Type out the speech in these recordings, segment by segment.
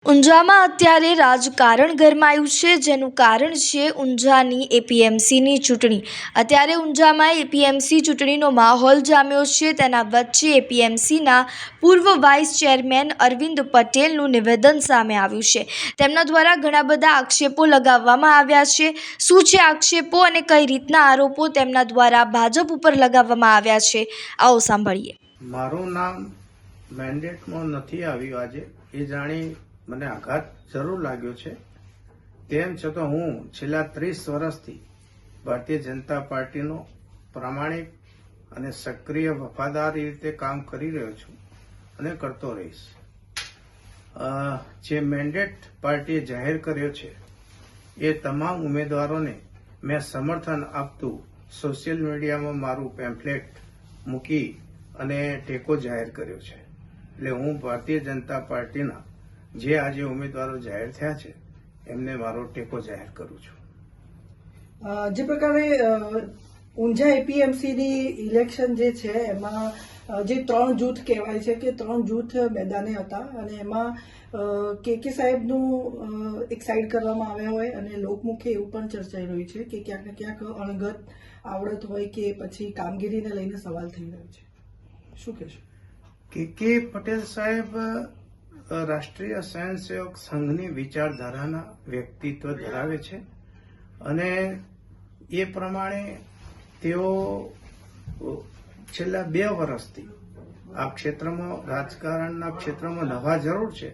ઊંઝામાં અત્યારે રાજકારણ ગરમાયું છે, જેનું કારણ છે ઊંઝાની એપીએમસીની ચૂંટણી। અત્યારે ઊંઝામાં એપીએમસી ચૂંટણીનો માહોલ જામ્યો છે। તેના વચ્ચે એપીએમસીના પૂર્વ વાઇસ ચેરમેન અરવિંદ પટેલનું નિવેદન સામે આવ્યું છે। તેમના દ્વારા ઘણા બધા આક્ષેપો લગાવવામાં આવ્યા છે। શું છે આક્ષેપો અને કઈ રીતના આરોપો તેમના દ્વારા ભાજપ ઉપર લગાવવામાં આવ્યા છે, આવો સાંભળીએ। મારું નામ મેન્ડેટમાં નથી આવ્યું આજે એ જાણી મને આઘાત જરૂર લાગ્યો છે। તેમ છતાં હું છેલ્લા 30 વર્ષથી ભારતીય જનતા પાર્ટીનો પ્રામાણિક અને સક્રિય વફાદારી રીતે કામ કરી રહ્યો છું અને કરતો રહીશ। જે મેન્ડેટ પાર્ટીએ જાહેર કર્યો છે એ તમામ ઉમેદવારોને મેં સમર્થન આપતું સોશિયલ મીડિયામાં મારું પેમ્ફલેટ મૂકી અને ટેકો જાહેર કર્યો છે। એટલે હું ભારતીય જનતા પાર્ટીના જે આજે ઉમેદવારો જાહેર થયા છે એમને મારો ટેકો જાહેર કરું છું। જે પ્રકારે ઊંઝા એપીએમસીની ઇલેક્શન જે છે એમાં જે 3 જૂથ કહેવાય છે કે 3 જૂથ મેદાને હતા અને એમાં કે સાહેબનું એક સાઈડ કરવામાં આવ્યા હોય અને લોકમુખે એવું પણ ચર્ચાઈ રહ્યું છે કે ક્યાંક ને ક્યાંક અણગત આવડત હોય કે પછી કામગીરીને લઈને સવાલ થઈ રહ્યો છે, શું કહેશો? કે પટેલ સાહેબ રાષ્ટ્રીય સ્વયંસેવક સંઘની વિચારધારાના વ્યક્તિત્વ ધરાવે છે અને એ પ્રમાણે તેઓ છેલ્લા 2 વર્ષથી આ ક્ષેત્રમાં રાજકારણના ક્ષેત્રમાં નવા જરૂર છે,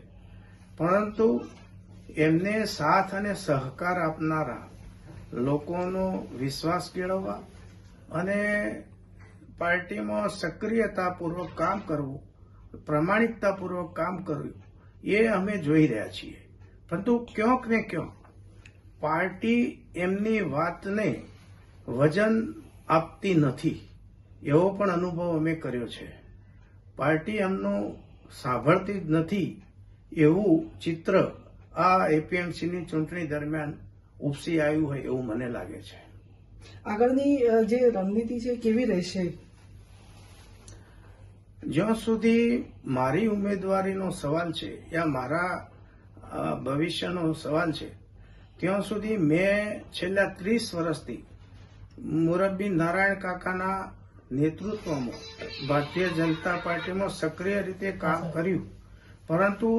પરંતુ એમને સાથ અને સહકાર આપનારા લોકોનો વિશ્વાસ કેળવવા અને પાર્ટીમાં સક્રિયતાપૂર્વક કામ કરવું, પ્રામાણિકતાપૂર્વક કામ કરવું એ અમે જોઈ રહ્યા છીએ। પરંતુ ક્યાંક ને ક્યાંક પાર્ટી એમની વાતને વજન આપતી નથી એવો પણ અનુભવ અમે કર્યો છે। પાર્ટી એમનું સાંભળતી જ નથી એવું ચિત્ર આ એપીએમસીની ચૂંટણી દરમિયાન ઉપસી આવ્યું હોય એવું મને લાગે છે। આગળની જે રણનીતિ છે કેવી રહેશે? જ્યાં સુધી મારી ઉમેદવારીનો સવાલ છે યા મારા ભવિષ્યનો સવાલ છે ત્યાં સુધી મેં છેલ્લા 30 વર્ષથી મુરબ્બી નારાયણ કાકાના નેતૃત્વમાં ભારતીય જનતા પાર્ટીમાં સક્રિય રીતે કામ કર્યું, પરંતુ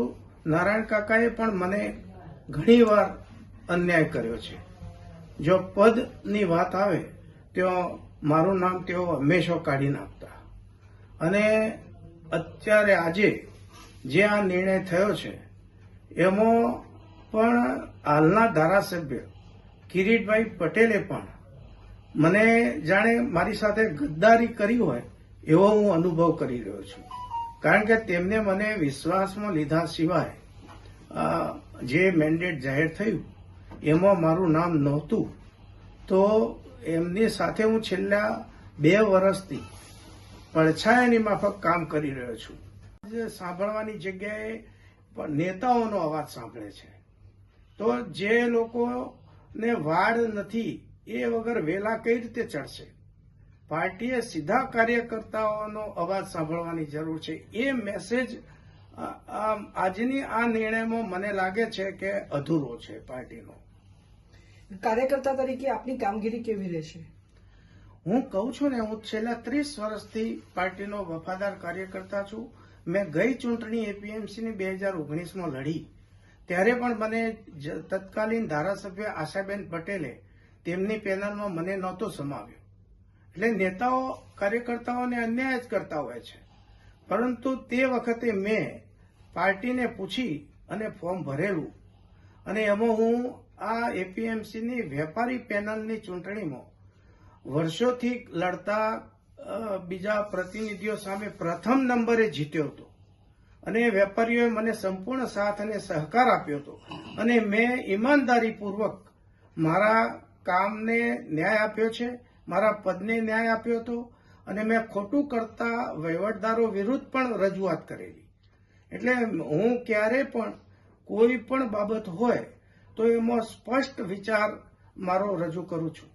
નારાયણ કાકાએ પણ મને ઘણીવાર અન્યાય કર્યો છે। જો પદની વાત આવે તો મારું નામ તેઓ હંમેશા કાઢી નાખતા અને અત્યારે આજે જે આ નિર્ણય થયો છે એમાં પણ હાલના ધારાસભ્ય કિરીટભાઈ પટેલે પણ મને જાણે મારી સાથે ગદ્દારી કરી હોય એવો હું અનુભવ કરી રહ્યો છું, કારણ કે તેમને મને વિશ્વાસમાં લીધા સિવાય જે મેન્ડેટ જાહેર થયું એમાં મારું નામ નહોતું, તો એમની સાથે હું છેલ્લા 2 વર્ષથી પડછાયાની માફક કામ કરી રહ્યો છું। સાંભળવાની જગ્યાએ નેતાઓનો અવાજ સાંભળે છે, તો જે લોકોને વાડ નથી એ વગર વેલા કઈ રીતે ચડશે? પાર્ટીએ સીધા કાર્યકર્તાઓનો અવાજ સાંભળવાની જરૂર છે। એ મેસેજ આજની આ નિર્ણયમાં મને લાગે છે કે અધૂરો છે પાર્ટીનો। કાર્યકર્તા તરીકે આપની કામગીરી કેવી રહેશે? હું કહું છું ને, હું છેલ્લા 30 વર્ષથી પાર્ટીનો વફાદાર કાર્યકર્તા છું। મેં ગઈ ચૂંટણી એપીએમસીની 2019માં લડી ત્યારે પણ મને તત્કાલીન ધારાસભ્ય આશાબેન પટેલે તેમની પેનલમાં મને નહોતો સમાવ્યો। એટલે નેતાઓ કાર્યકર્તાઓને અન્યાય જ કરતા હોય છે, પરંતુ તે વખતે મેં પાર્ટીને પૂછી અને ફોર્મ ભરેલું અને એમાં હું આ એપીએમસીની વેપારી પેનલની ચૂંટણીમાં વર્ષોથી લડતા બીજા પ્રતિનિધિઓ સામે પ્રથમ નંબરે જીત્યો હતો અને વેપારીઓએ મને સંપૂર્ણ સાથ અને સહકાર આપ્યો હતો અને મેં ઈમાનદારીપૂર્વક મારા કામને ન્યાય આપ્યો છે, મારા પદને ન્યાય આપ્યો હતો અને મેં ખોટું કરતા વહીવટદારો વિરુદ્ધ પણ રજૂઆત કરેલી। એટલે હું ક્યારે પણ કોઈ પણ બાબત હોય તો એમાં સ્પષ્ટ વિચાર મારો રજૂ કરું છું।